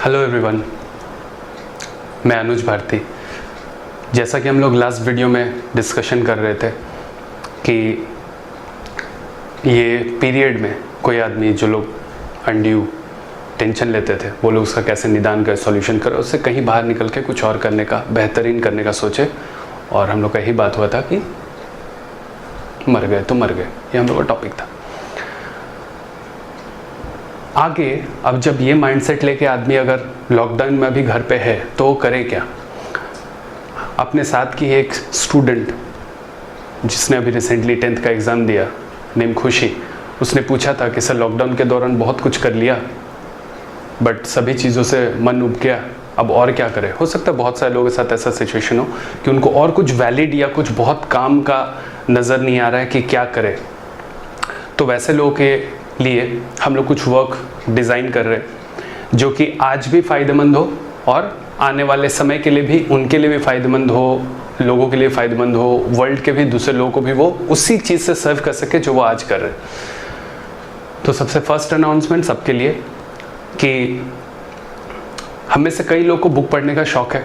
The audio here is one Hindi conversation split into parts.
हेलो एवरीवन, मैं अनुज भारती। जैसा कि हम लोग लास्ट वीडियो में डिस्कशन कर रहे थे कि ये पीरियड में कोई आदमी जो लोग अनड्यू टेंशन लेते थे वो लोग उसका कैसे निदान कर सॉल्यूशन करें, उससे कहीं बाहर निकल के कुछ और करने का, बेहतरीन करने का सोचे। और हम लोग का यही बात हुआ था कि मर गए तो मर गए, ये हम लोग का टॉपिक था। आगे अब जब ये माइंडसेट लेके आदमी अगर लॉकडाउन में भी घर पे है तो वो करे क्या। अपने साथ की एक स्टूडेंट जिसने अभी रिसेंटली 10th का एग्ज़ाम दिया, नेम खुशी, उसने पूछा था कि सर लॉकडाउन के दौरान बहुत कुछ कर लिया बट सभी चीज़ों से मन उब गया, अब और क्या करें। हो सकता है बहुत सारे लोगों के साथ ऐसा सिचुएशन हो कि उनको और कुछ वैलिड या कुछ बहुत काम का नज़र नहीं आ रहा है कि क्या करें। तो वैसे लोगों के लिए हम लोग कुछ वर्क डिज़ाइन कर रहे हैं जो कि आज भी फ़ायदेमंद हो और आने वाले समय के लिए भी उनके लिए भी फ़ायदेमंद हो, लोगों के लिए फ़ायदेमंद हो, वर्ल्ड के भी दूसरे लोगों को भी वो उसी चीज़ से सर्व कर सके जो वो आज कर रहे हैं। तो सबसे फर्स्ट अनाउंसमेंट सबके लिए कि हम में से कई लोगों को बुक पढ़ने का शौक़ है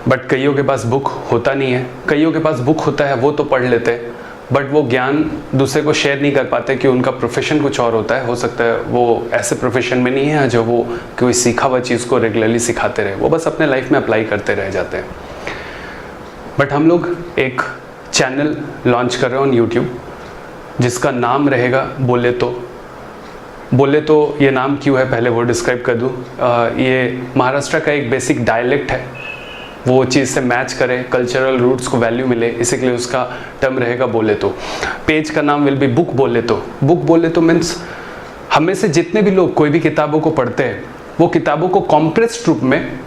बट कईयों के पास बुक होता नहीं है। कईयों के पास बुक होता है, वो तो पढ़ लेते हैं बट वो ज्ञान दूसरे को शेयर नहीं कर पाते कि उनका प्रोफेशन कुछ और होता है। हो सकता है वो ऐसे प्रोफेशन में नहीं है जो वो कोई सीखा हुआ चीज़ को रेगुलरली सिखाते रहे, वो बस अपने लाइफ में अप्लाई करते रह जाते हैं। बट हम लोग एक चैनल लॉन्च कर रहे हैं ऑन यूट्यूब जिसका नाम रहेगा बोले तो। ये नाम क्यों है पहले वो डिस्क्राइब कर दूँ। ये महाराष्ट्र का एक बेसिक डायलेक्ट है, वो चीज़ से मैच करे, कल्चरल रूट्स को वैल्यू मिले, इसी के लिए उसका टर्म रहेगा बोले तो। पेज का नाम विल बी बुक बोले तो। बुक बोले तो मीन्स हमें से जितने भी लोग कोई भी किताबों को पढ़ते हैं वो किताबों को कॉम्प्रेस्ड रूप में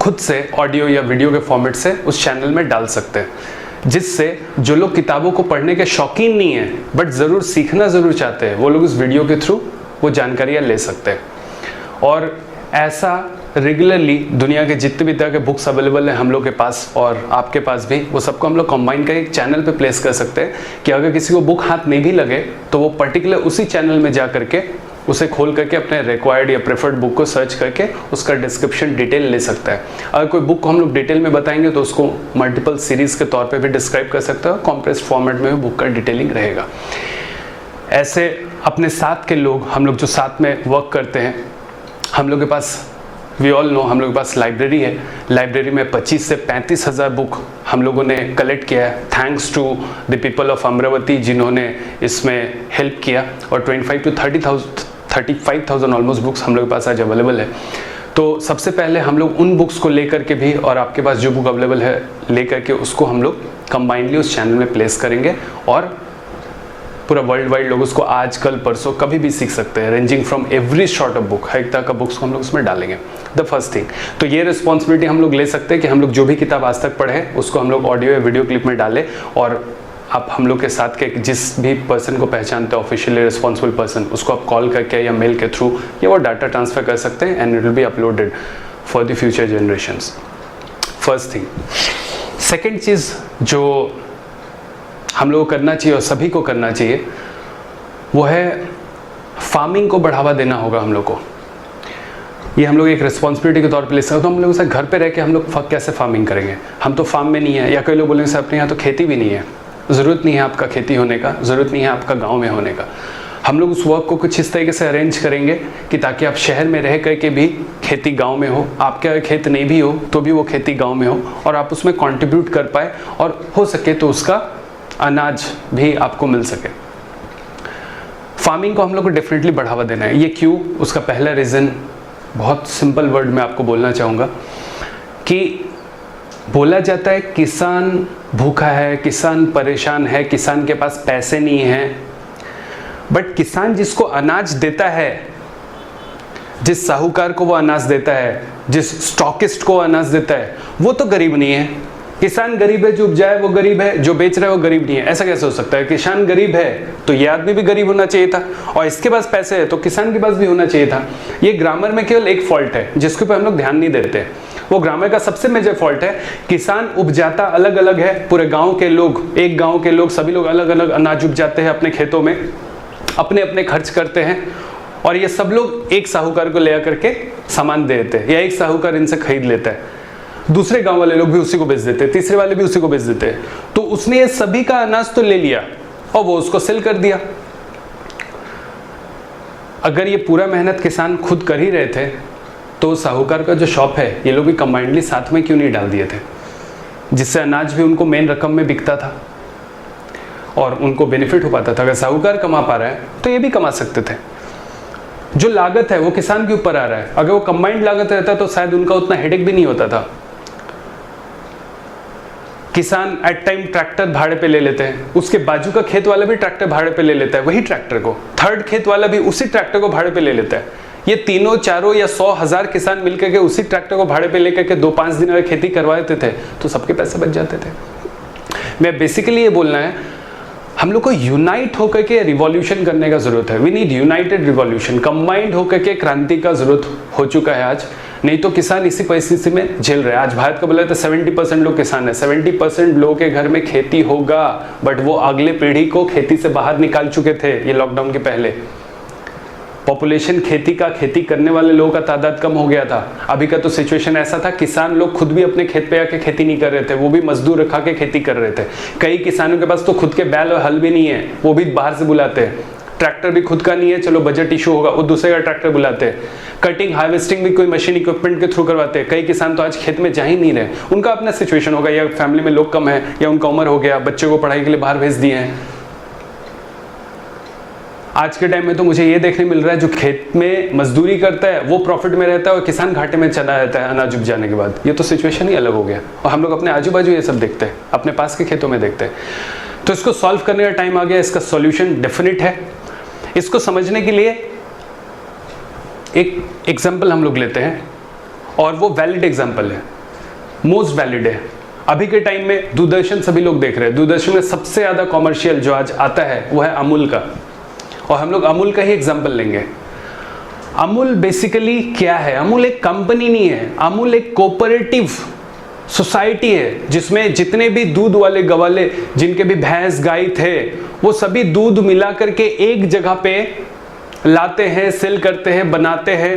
खुद से ऑडियो या वीडियो के फॉर्मेट से उस चैनल में डाल सकते हैं, जिससे जो लोग किताबों को पढ़ने के शौकीन नहीं हैं बट ज़रूर सीखना ज़रूर चाहते हैं वो लोग उस वीडियो के थ्रू वो जानकारियाँ ले सकते हैं। और ऐसा रेगुलरली दुनिया के जितने भी तरह के बुक्स अवेलेबल हैं हम लोग के पास और आपके पास भी, वो सबको हम लोग कंबाइन कर एक चैनल पे प्लेस कर सकते हैं कि अगर किसी को बुक हाथ नहीं भी लगे तो वो पर्टिकुलर उसी चैनल में जा करके उसे खोल करके अपने रिक्वायर्ड या प्रेफर्ड बुक को सर्च करके उसका डिस्क्रिप्शन डिटेल ले सकता है। अगर कोई बुक को हम लोग डिटेल में बताएंगे तो उसको मल्टीपल सीरीज़ के तौर पर भी डिस्क्राइब कर सकता है, कॉम्प्रेस्ड फॉर्मेट में भी बुक का डिटेलिंग रहेगा। ऐसे अपने साथ के लोग, हम लोग जो साथ में वर्क करते हैं, हम लोग के पास वी ऑल नो हम लोग के पास लाइब्रेरी है। लाइब्रेरी में 25 से 35 हज़ार बुक हम लोगों ने कलेक्ट किया है, thanks to the people of Amravati जिन्होंने इसमें हेल्प किया। और 25 to 35,000 ऑलमोस्ट बुक्स हम लोग के पास आज अवेलेबल है। तो सबसे पहले हम लोग उन बुक्स को लेकर के भी और आपके पास जो बुक अवेलेबल है लेकर के उसको हम लोग कंबाइनली उस चैनल में प्लेस करेंगे और पूरा वर्ल्ड वाइड लोग उसको आज कल परसों कभी भी सीख सकते हैं, ranging from every sort of book, हर एक तरह का बुक्स को हम लोग उसमें डालेंगे। द फर्स्ट थिंग तो ये रिस्पॉन्सिबिलिटी हम लोग ले सकते हैं कि हम लोग जो भी किताब आज तक पढ़े उसको हम लोग ऑडियो या वीडियो क्लिप में डालें। और आप हम लोग के साथ के जिस भी पर्सन को पहचानते हैं, ऑफिशियली रिस्पॉन्सिबल पर्सन, उसको आप कॉल करके या मेल के थ्रू या वो डाटा ट्रांसफ़र कर सकते हैं and it will be uploaded for the future generations. First thing. Second चीज़ जो हम लोग को करना चाहिए और सभी को करना चाहिए वो है फार्मिंग को बढ़ावा देना होगा हम लोग को। ये हम लोग एक रिस्पॉन्सिबिलिटी के तौर पे ले सकते हैं। तो हम लोग घर पे रह के हम लोग कैसे फार्मिंग करेंगे, हम तो फार्म में नहीं है। या कई लोग बोलेंगे सर अपने यहाँ तो खेती भी नहीं है। ज़रूरत नहीं है आपका खेती होने का, ज़रूरत नहीं है आपका गाँव में होने का। हम लोग उस वर्क को कुछ इस तरीके से अरेंज करेंगे कि ताकि आप शहर में रह करके भी खेती गांव में हो, आपके अगर खेत नहीं भी हो तो भी वो खेती गांव में हो और आप उसमें कंट्रीब्यूट कर पाए और हो सके तो उसका अनाज भी आपको मिल सके। फार्मिंग को हम लोग को डेफिनेटली बढ़ावा देना है। ये क्यों? उसका पहला रीज़न बहुत सिंपल वर्ड में आपको बोलना चाहूँगा कि बोला जाता है किसान भूखा है, किसान परेशान है, किसान के पास पैसे नहीं हैं। बट किसान जिसको अनाज देता है, जिस साहूकार को वो अनाज देता है, जिस स्टॉकिस्ट को अनाज देता है, वो तो गरीब नहीं है। किसान गरीब है, जो उपजाए वो गरीब है, जो बेच रहा है वो गरीब नहीं है। ऐसा कैसे हो सकता है? किसान गरीब है तो ये आदमी भी गरीब होना चाहिए था, और इसके पास पैसे है तो किसान के पास भी होना चाहिए था। ये ग्रामर में केवल एक फॉल्ट है जिसके ऊपर हम लोग ध्यान नहीं देते। वो ग्रामर का सबसे मेजर फॉल्ट है, किसान उपजाता अलग अलग है। पूरे गाँव के लोग, एक गाँव के लोग, सभी लोग अलग अलग अनाज उपजाते हैं अपने खेतों में, अपने अपने खर्च करते हैं और ये सब लोग एक साहूकार को ले करके सामान दे देते हैं, या एक साहूकार इनसे खरीद लेता है, दूसरे गांव वाले लोग भी उसी को बेच देते हैं, तीसरे वाले भी उसी को बेच देते हैं। तो उसने ये सभी का अनाज तो ले लिया और वो उसको सेल कर दिया। अगर ये पूरा मेहनत किसान खुद कर ही रहे थे तो साहूकार का जो शॉप है ये लोग भी कंबाइंडली साथ में क्यों नहीं डाल दिए थे, जिससे अनाज भी उनको मेन रकम में बिकता था और उनको बेनिफिट हो पाता था। अगर साहूकार कमा पा रहा है तो ये भी कमा सकते थे। जो लागत है वो किसान के ऊपर आ रहा है, अगर वो कंबाइंड लागत रहता तो शायद उनका उतना हेडेक भी नहीं होता था। किसान एट टाइम ट्रैक्टर भाड़े पे ले लेते हैं, उसके बाजू का खेत वाला भी ट्रैक्टर भाड़े पे ले लेता है, वही ट्रैक्टर को थर्ड खेत वाला भी उसी ट्रैक्टर को भाड़े पे ले लेता है। ये तीनों चारों या 100,000 किसान मिलकर के उसी ट्रैक्टर को भाड़े पे लेकर के 2-5 दिन अगर खेती करवा देते थे तो सबके पैसे बच जाते थे। मैं बेसिकली ये बोलना है, हम लोग को यूनाइट होकर के रिवॉल्यूशन करने का जरूरत है। We need united revolution, combined होकर के क्रांति का जरूरत हो चुका है आज। नहीं तो किसान इसी परिस्थिति में झेल रहे हैं। आज भारत का बोला तो 70% लोग किसान है, 70% लोगों के घर में खेती होगा, बट वो अगले पीढ़ी को खेती से बाहर निकाल चुके थे ये लॉकडाउन के पहले। पॉपुलेशन खेती करने वाले लोगों का तादाद कम हो गया था। अभी का तो सिचुएशन ऐसा था, किसान लोग खुद भी अपने खेत पे आके खेती नहीं कर रहे थे, वो भी मजदूर रखा के खेती कर रहे थे। कई किसानों के पास तो खुद के बैल और हल भी नहीं है, वो भी बाहर से बुलाते हैं। ट्रैक्टर भी खुद का नहीं है, चलो बजट इशू होगा, वो दूसरे का ट्रैक्टर बुलाते हैं। कटिंग हार्वेस्टिंग भी कोई मशीन इक्विपमेंट के थ्रू करवाते हैं। कई किसान तो आज खेत में जा ही नहीं रहे, उनका अपना सिचुएशन होगा, या फैमिली में लोग कम है, या उनका उम्र हो गया, बच्चे को पढ़ाई के लिए बाहर भेज दिए हैं। आज के टाइम में तो मुझे ये देखने मिल रहा है, जो खेत में मजदूरी करता है वो प्रॉफिट में रहता है और किसान घाटे में चला रहता है अनाज उग जाने के बाद। ये तो सिचुएशन ही अलग हो गया और हम लोग अपने आजू बाजू ये सब देखते हैं, अपने पास के खेतों में देखते हैं। तो इसको सॉल्व करने का टाइम आ गया, इसका सॉल्यूशन डेफिनेट है। इसको समझने के लिए एक एग्जाम्पल हम लोग लेते हैं और वो वैलिड एग्जाम्पल है, मोस्ट वैलिड है। अभी के टाइम में दूरदर्शन सभी लोग देख रहे हैं, दूरदर्शन में सबसे ज्यादा कॉमर्शियल जो आज आता है वो है अमूल का, और हम लोग अमूल का ही एग्जाम्पल लेंगे। अमूल बेसिकली क्या है? अमूल एक कंपनी नहीं है, अमूल एक कोऑपरेटिव सोसाइटी है, जिसमें जितने भी दूध वाले गवाले, जिनके भी भैंस गाय थे, वो सभी दूध मिला करके एक जगह पे लाते हैं, सेल करते हैं, बनाते हैं,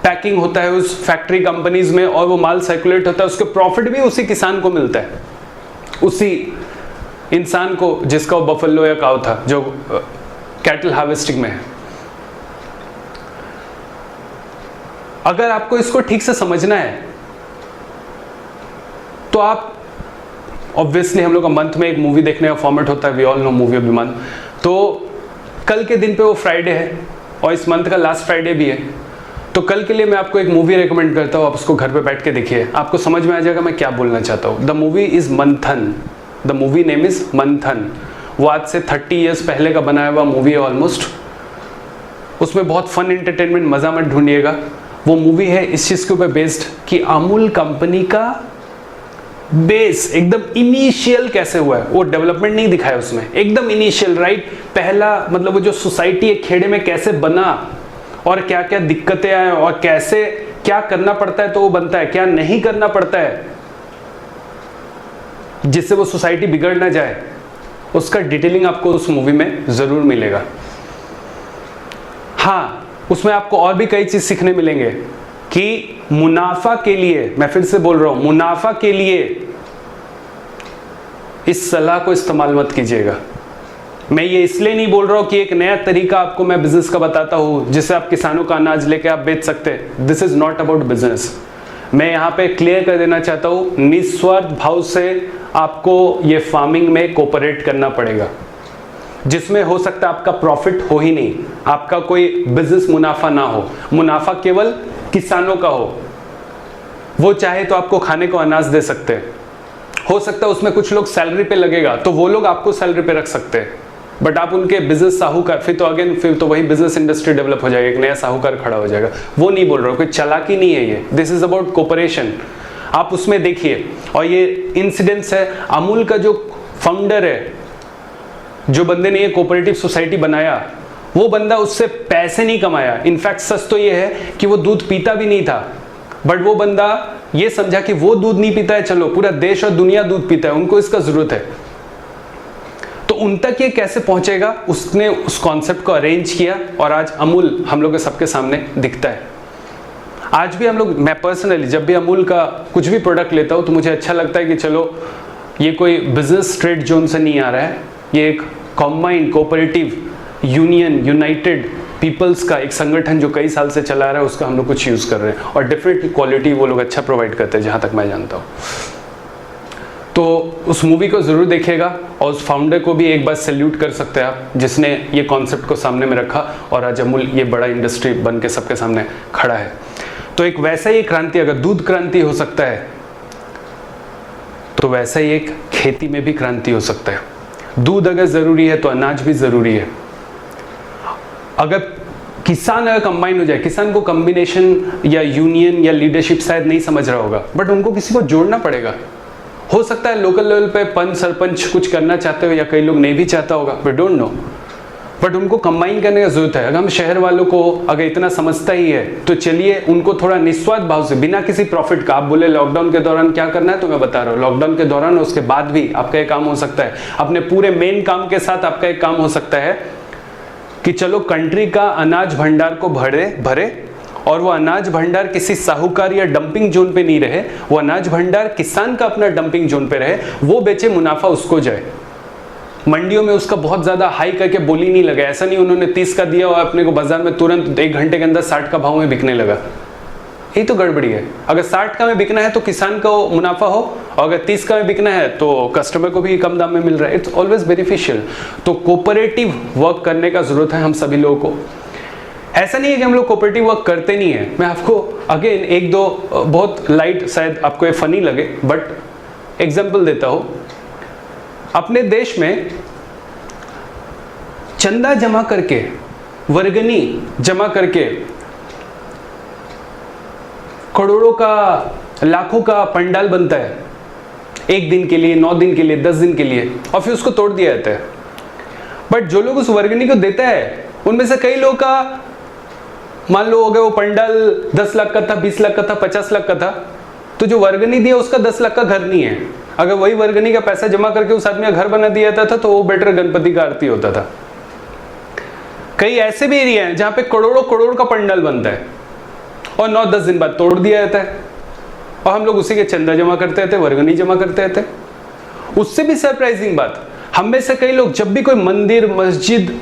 पैकिंग होता है उस फैक्ट्री कंपनीज में और वो माल सर्कुलेट होता है। उसके प्रॉफिट भी उसी किसान को मिलता है, उसी इंसान को जिसका वो बफेलो या काऊ था, जो कैटल हार्वेस्टिंग में है। अगर आपको इसको ठीक से समझना है तो आप ऑब्वियसली, हम लोग का मंथ में एक मूवी देखने का फॉर्मेट होता है, we all know movie of the month. तो कल के दिन पे वो फ्राइडे है और इस मंथ का लास्ट फ्राइडे भी है, तो कल के लिए मैं आपको एक मूवी रेकमेंड करता हूँ, आप उसको घर पे बैठ के देखिए, आपको समझ में आ जाएगा मैं क्या बोलना चाहता हूँ। द मूवी इज मंथन, द मूवी नेम इज मंथन। वो आज से 30 इयर्स पहले का बनाया हुआ मूवी है ऑलमोस्ट। उसमें बहुत फन एंटरटेनमेंट, मजा मत ढूंढिएगा। वो मूवी है इस चीज के ऊपर बेस्ड कि अमूल कंपनी का बेस एकदम इनिशियल कैसे हुआ है। वो डेवलपमेंट नहीं दिखाया उसमें, एकदम इनिशियल, राइट? पहला मतलब वो जो सोसाइटी एक खेड़े में कैसे बना और क्या क्या दिक्कतें आए और कैसे क्या करना पड़ता है तो वो बनता है, क्या नहीं करना पड़ता है जिससे वो सोसाइटी बिगड़ ना जाए, उसका डिटेलिंग आपको उस मूवी में जरूर मिलेगा। हाँ, उसमें आपको और भी कई चीज सीखने मिलेंगे कि मुनाफा के लिए, मैं फिर से बोल रहा हूं, मुनाफा के लिए इस सलाह को इस्तेमाल मत कीजिएगा। मैं ये इसलिए नहीं बोल रहा हूं कि एक नया तरीका आपको मैं बिजनेस का बताता हूं जिससे आप किसानों का अनाज लेके आप बेच सकते हैं। This is not about business. मैं यहां पे क्लियर कर देना चाहता हूं, निस्वार्थ भाव से आपको ये फार्मिंग में कोऑपरेट करना पड़ेगा, जिसमें हो सकता है आपका प्रॉफिट हो ही नहीं, आपका कोई बिजनेस मुनाफा ना हो, मुनाफा केवल किसानों का हो। वो चाहे तो आपको खाने को अनाज दे सकते हैं, हो सकता है उसमें कुछ लोग सैलरी पे लगेगा तो वो लोग आपको सैलरी पे रख सकते हैं, बट आप उनके बिजनेस साहूकार, फिर तो वही बिजनेस इंडस्ट्री डेवलप हो जाएगा, एक नया साहूकार खड़ा हो जाएगा। वो नहीं बोल रहा हूं, कोई चालाकी नहीं है ये, दिस इज अबाउट कोऑपरेशन। आप उसमें देखिए, और ये इंसिडेंस है, अमूल का जो फाउंडर है, जो बंदे ने ये कोऑपरेटिव सोसाइटी बनाया, वो बंदा उससे पैसे नहीं कमाया। इनफैक्ट सच तो ये है कि वो दूध पीता भी नहीं था, बट वो बंदा ये समझा कि वो दूध नहीं पीता है, चलो पूरा देश और दुनिया दूध पीता है, उनको इसका जरूरत है। तो उन तक ये कैसे पहुंचेगा, उसने उस कॉन्सेप्ट को अरेंज किया और आज अमूल हम लोग के सबके सामने दिखता है। आज भी हम लोग, मैं पर्सनली जब भी अमूल का कुछ भी प्रोडक्ट लेता हूँ तो मुझे अच्छा लगता है कि चलो ये कोई बिजनेस ट्रेड जोन से नहीं आ रहा है, ये एक combined cooperative union united peoples का एक संगठन जो कई साल से चला रहा है, उसका हम लोग कुछ यूज़ कर रहे हैं और डिफरेंट क्वालिटी वो लोग अच्छा प्रोवाइड करते हैं जहाँ तक मैं जानता हूँ। तो उस मूवी को ज़रूर देखिएगा और उस फाउंडर को भी एक बार सैल्यूट कर सकते हैं आप, जिसने ये कॉन्सेप्ट को सामने में रखा और आज अमूल ये बड़ा इंडस्ट्री बन के सबके सामने खड़ा है। तो एक वैसा ही क्रांति, अगर दूध क्रांति हो सकता है तो वैसा ही एक खेती में भी क्रांति हो सकता है। दूध अगर ज़रूरी है तो अनाज भी ज़रूरी है। अगर किसान अगर कंबाइन हो जाए, किसान को कॉम्बिनेशन या यूनियन या लीडरशिप शायद नहीं समझ रहा होगा, बट उनको किसी को जोड़ना पड़ेगा। हो सकता है लोकल लेवल पे पंच सरपंच कुछ करना चाहते हो या कई लोग नहीं भी चाहता होगा, वी डोंट नो, बट उनको कंबाइन करने का जरूरत है। अगर हम शहर वालों को अगर इतना समझता ही है तो चलिए उनको थोड़ा निस्वार्थ भाव से, बिना किसी प्रॉफिट का, आप बोले लॉकडाउन के दौरान क्या करना है तो मैं बता रहा हूँ, लॉकडाउन के दौरान उसके बाद भी आपका एक काम हो सकता है, अपने पूरे मेन काम के साथ आपका एक काम हो सकता है कि चलो कंट्री का अनाज भंडार को भरे और वो अनाज भंडार किसी साहूकार या डंपिंग जोन पे नहीं रहे, वो अनाज भंडार किसान का अपना डंपिंग जोन पे रहे, वो बेचे, मुनाफा उसको जाए। मंडियों में उसका बहुत ज्यादा हाई करके बोली नहीं लगा, ऐसा नहीं उन्होंने 30 का दिया और अपने को बाजार में तुरंत 1 घंटे के अंदर 60 का भाव में बिकने लगा। यही तो गड़बड़ी है। अगर 60 का में बिकना है तो किसान को मुनाफा हो, और अगर 30 का में बिकना है तो कस्टमर को भी कम दाम में मिल रहा है। It's always beneficial. तो कोऑपरेटिव वर्क करने का जरूरत है हम सभी लोगों को। ऐसा नहीं है कि हम लोग कोऑपरेटिव वर्क करते नहीं है। मैं आपको अगेन एक दो बहुत लाइट, शायद आपको ये फनी लगे, बट एग्जाम्पल देता हूं। अपने देश में चंदा जमा करके, वर्गनी जमा करके करोड़ों का, लाखों का पंडाल बनता है, 1 दिन के लिए, 9 दिन के लिए, 10 दिन के लिए, और फिर उसको तोड़ दिया जाता है। बट जो लोग उस वर्गनी को देता है उनमें से कई लोग का, मान लो अगर वो पंडाल 10 लाख का था, 20 लाख का था, 50 लाख का था, तो जो वर्गनी दिया उसका 10 लाख का घर नहीं है। अगर वही वर्गनी का पैसा जमा करके उस आदमी का घर बना दिया जाता था तो वो बेटर गणपति का आरती होता था। कई ऐसे भी एरिया हैं जहां पे करोड़ों करोड़ का पंडाल बनता है और 9-10 दिन बाद तोड़ दिया जाता है, और हम लोग उसी के चंदा जमा करते थे, वर्गनी जमा करते थे। उससे भी सरप्राइजिंग बात, हम में से कई लोग जब भी कोई मंदिर मस्जिद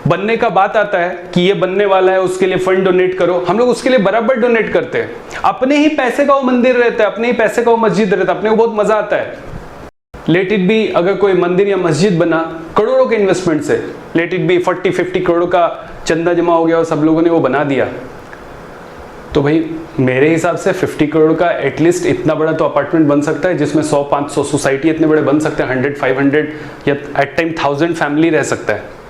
बनने का बात आता है कि ये बनने वाला है, उसके लिए फंड डोनेट करो, हम लोग उसके लिए बराबर डोनेट करते हैं। अपने ही पैसे का वो मंदिर रहता है, अपने ही पैसे का वो मस्जिद रहता है, अपने को बहुत मजा आता है। लेट इट बी, अगर कोई मंदिर या मस्जिद बना करोड़ों के इन्वेस्टमेंट से, लेट इट बी 40-50 करोड़ का चंदा जमा हो गया और सब लोगों ने वो बना दिया, तो भाई मेरे हिसाब से 50 करोड़ का एटलीस्ट इतना बड़ा तो अपार्टमेंट बन सकता है जिसमें 100-500 सोसाइटी इतने बड़े बन सकते हैं, 100-500 या एट टाइम 1000 फैमिली रह सकता है।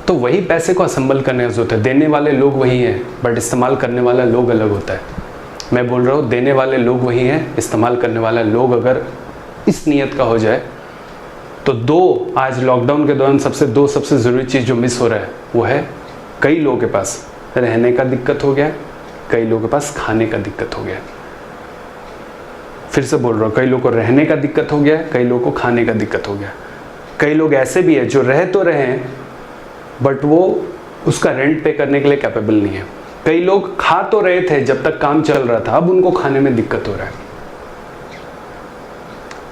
तो वही पैसे को असेंबल करने की जरूरत है। देने वाले लोग वही हैं, बट इस्तेमाल करने वाला लोग अलग होता है। मैं बोल रहा हूँ देने वाले लोग वही हैं, इस्तेमाल करने वाला लोग अगर इस नियत का हो जाए तो आज लॉकडाउन के दौरान सबसे ज़रूरी चीज़ जो मिस हो रहा है वो है, कई लोगों के पास रहने का दिक्कत हो गया, कई लोगों के पास खाने का दिक्कत हो गया। फिर से बोल रहा हूँ, कई लोगों को रहने का दिक्कत हो गया, कई लोगों को खाने का दिक्कत हो गया। कई लोग ऐसे भी है जो रह तो रहे हैं बट वो उसका रेंट पे करने के लिए कैपेबल नहीं है। कई लोग खा तो रहे थे जब तक काम चल रहा था, अब उनको खाने में दिक्कत हो रहा है।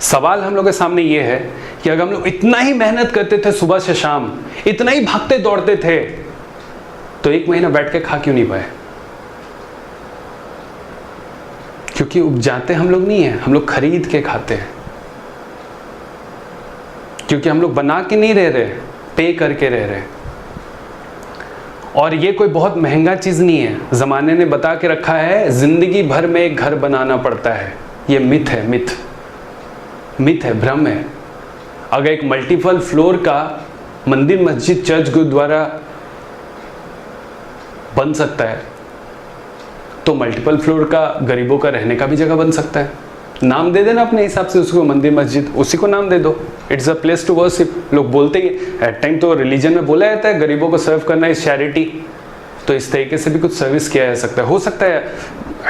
सवाल हम लोग के सामने ये है कि अगर हम लोग इतना ही मेहनत करते थे सुबह से शाम, इतना ही भागते दौड़ते थे, तो 1 महीना बैठ के खा क्यों नहीं पाए? क्योंकि उपजाते हम लोग नहीं है, हम लोग खरीद के खाते हैं। क्योंकि हम लोग बना के नहीं रह रहे, पे करके रह रहे। और ये कोई बहुत महंगा चीज नहीं है। जमाने ने बता के रखा है जिंदगी भर में एक घर बनाना पड़ता है। ये मिथ है, मिथ है, भ्रम है। अगर एक मल्टीपल फ्लोर का मंदिर, मस्जिद, चर्च, गुरुद्वारा बन सकता है तो मल्टीपल फ्लोर का गरीबों का रहने का भी जगह बन सकता है। नाम दे देना अपने हिसाब से उसको, मंदिर मस्जिद, उसी को नाम दे दो। It's a place to worship. लोग बोलते ही एट टाइम तो रिलीजन में बोला जाता है गरीबों को सर्व करना इज चैरिटी, तो इस तरीके से भी कुछ सर्विस किया जा सकता है। हो सकता है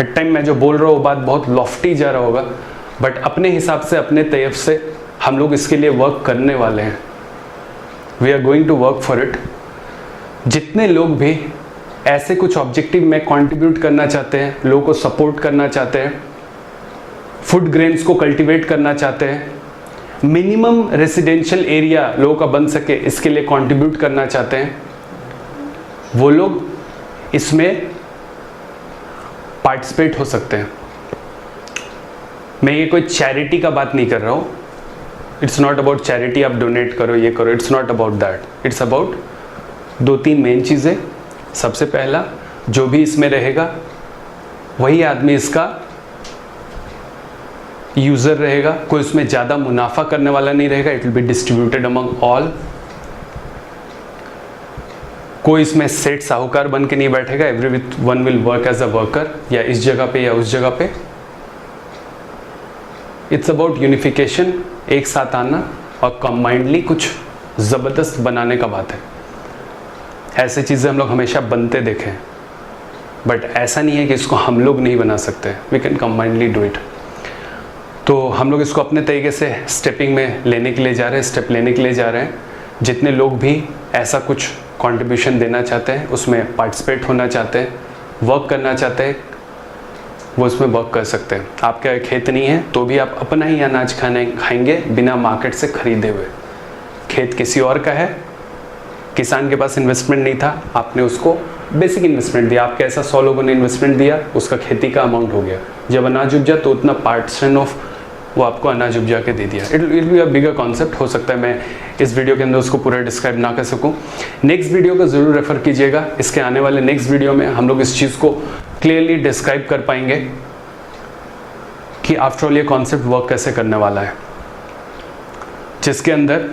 एट टाइम मैं जो बोल रहा हूँ बात बहुत लॉफ्टी जा रहा होगा, बट अपने हिसाब से, अपने तरफ से हम लोग इसके लिए वर्क करने वाले हैं। We are going to work for it. जितने लोग भी ऐसे कुछ ऑब्जेक्टिव में कंट्रीब्यूट करना चाहते हैं, लोगों को सपोर्ट करना चाहते हैं, फूड ग्रेन्स को कल्टीवेट करना चाहते हैं, मिनिमम रेसिडेंशियल एरिया लोगों का बन सके इसके लिए कंट्रीब्यूट करना चाहते हैं, वो लोग इसमें पार्टिसिपेट हो सकते हैं। मैं ये कोई चैरिटी का बात नहीं कर रहा हूँ। इट्स नॉट अबाउट चैरिटी, आप डोनेट करो, ये करो, it's not about that. It's about 2-3 main चीज़ें। सबसे पहला, जो भी इसमें रहेगा वही आदमी इसका यूज़र रहेगा, कोई इसमें ज़्यादा मुनाफा करने वाला नहीं रहेगा। It will be distributed among all. कोई इसमें सेठ साहूकार बन के नहीं बैठेगा। Every one will work as a worker, या इस जगह पे या उस जगह पे। इट्स अबाउट यूनिफिकेशन, एक साथ आना और कंबाइंडली कुछ ज़बरदस्त बनाने का बात है। ऐसे चीज़ें हम लोग हमेशा बनते देखे हैं, बट ऐसा नहीं है कि इसको हम लोग नहीं बना सकते। We can combinedly do it. तो हम लोग इसको अपने तरीके से स्टेपिंग में लेने के लिए जा रहे हैं, स्टेप लेने के लिए जा रहे हैं। जितने लोग भी ऐसा कुछ कंट्रीब्यूशन देना चाहते हैं, उसमें पार्टिसिपेट होना चाहते हैं, वर्क करना चाहते हैं, वो उसमें वर्क कर सकते हैं। आपका खेत नहीं है तो भी आप अपना ही अनाज खाएंगे बिना मार्केट से खरीदे हुए। खेत किसी और का है, किसान के पास इन्वेस्टमेंट नहीं था, आपने उसको बेसिक इन्वेस्टमेंट दिया। आपके ऐसा 100 लोगों ने इन्वेस्टमेंट दिया, उसका खेती का अमाउंट हो गया। जब अनाज उपजा तो उतना पार्टीशन ऑफ वो आपको अनाज उपजा के दे दिया। It will be a bigger concept. हो सकता है मैं इस वीडियो के अंदर उसको पूरा डिस्क्राइब ना कर सकूं। नेक्स्ट वीडियो को ज़रूर रेफर कीजिएगा। इसके आने वाले नेक्स्ट वीडियो में हम लोग इस चीज़ को क्लियरली डिस्क्राइब कर पाएंगे कि आफ्टर ऑल ये कॉन्सेप्ट वर्क कैसे करने वाला है, जिसके अंदर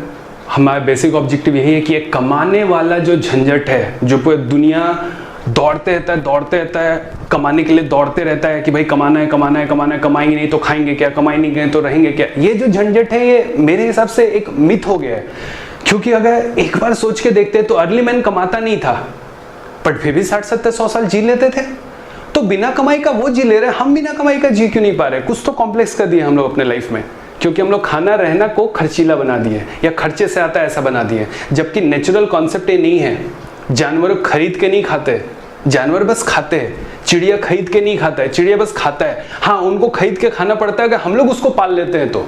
हमारा बेसिक ऑब्जेक्टिव यही है कि एक कमाने वाला जो झंझट है, जो पूरी दुनिया दौड़ते रहता है, कमाने के लिए दौड़ते रहता है कि भाई कमाना है, कमाएंगे नहीं तो खाएंगे क्या, कमाएंगे तो रहेंगे क्या। ये जो झंझट है ये मेरे हिसाब से एक मिथ हो गया है। क्योंकि अगर एक बार सोच के देखते तो अर्ली मैन कमाता नहीं था, बट फिर भी 60-70-100 साल जी लेते थे। तो बिना कमाई का वो जी ले रहे हैं, हम बिना कमाई का जी क्यों नहीं पा रहे? कुछ तो कॉम्प्लेक्स कर दिए हम लोग अपने लाइफ में, क्योंकि हम लोग खाना रहना को खर्चीला बना दिए या खर्चे से आता है ऐसा बना दिए। जबकि नेचुरल कॉन्सेप्ट ये नहीं है। जानवर खरीद के नहीं खाते, जानवर बस खाते हैं। चिड़िया खरीद के नहीं खाता है, चिड़िया बस खाता है। हाँ, उनको खरीद के खाना पड़ता है अगर हम लोग उसको पाल लेते हैं तो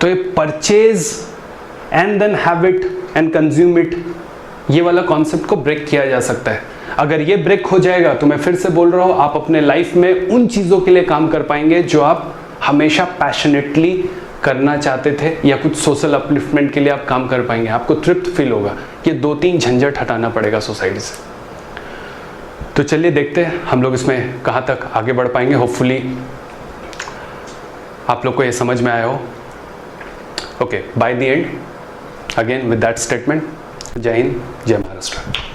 ये purchase and then have it and consume it, ये वाला कॉन्सेप्ट को ब्रेक किया जा सकता है। अगर ये ब्रेक हो जाएगा तो मैं फिर से बोल रहा हूं, आप अपने लाइफ में उन चीजों के लिए काम कर पाएंगे जो आप हमेशा पैशनेटली करना चाहते थे, या कुछ सोशल अपलिफ्टमेंट के लिए आप काम कर पाएंगे। आपको तृप्त फील होगा। ये 2-3 झंझट हटाना पड़ेगा सोसाइटी से। तो चलिए देखते हैं हम लोग इसमें कहाँ तक आगे बढ़ पाएंगे। होपफुली आप लोग को ये समझ में आया हो। Okay, by the end again with that statement, जय हिंद, जय महाराष्ट्र।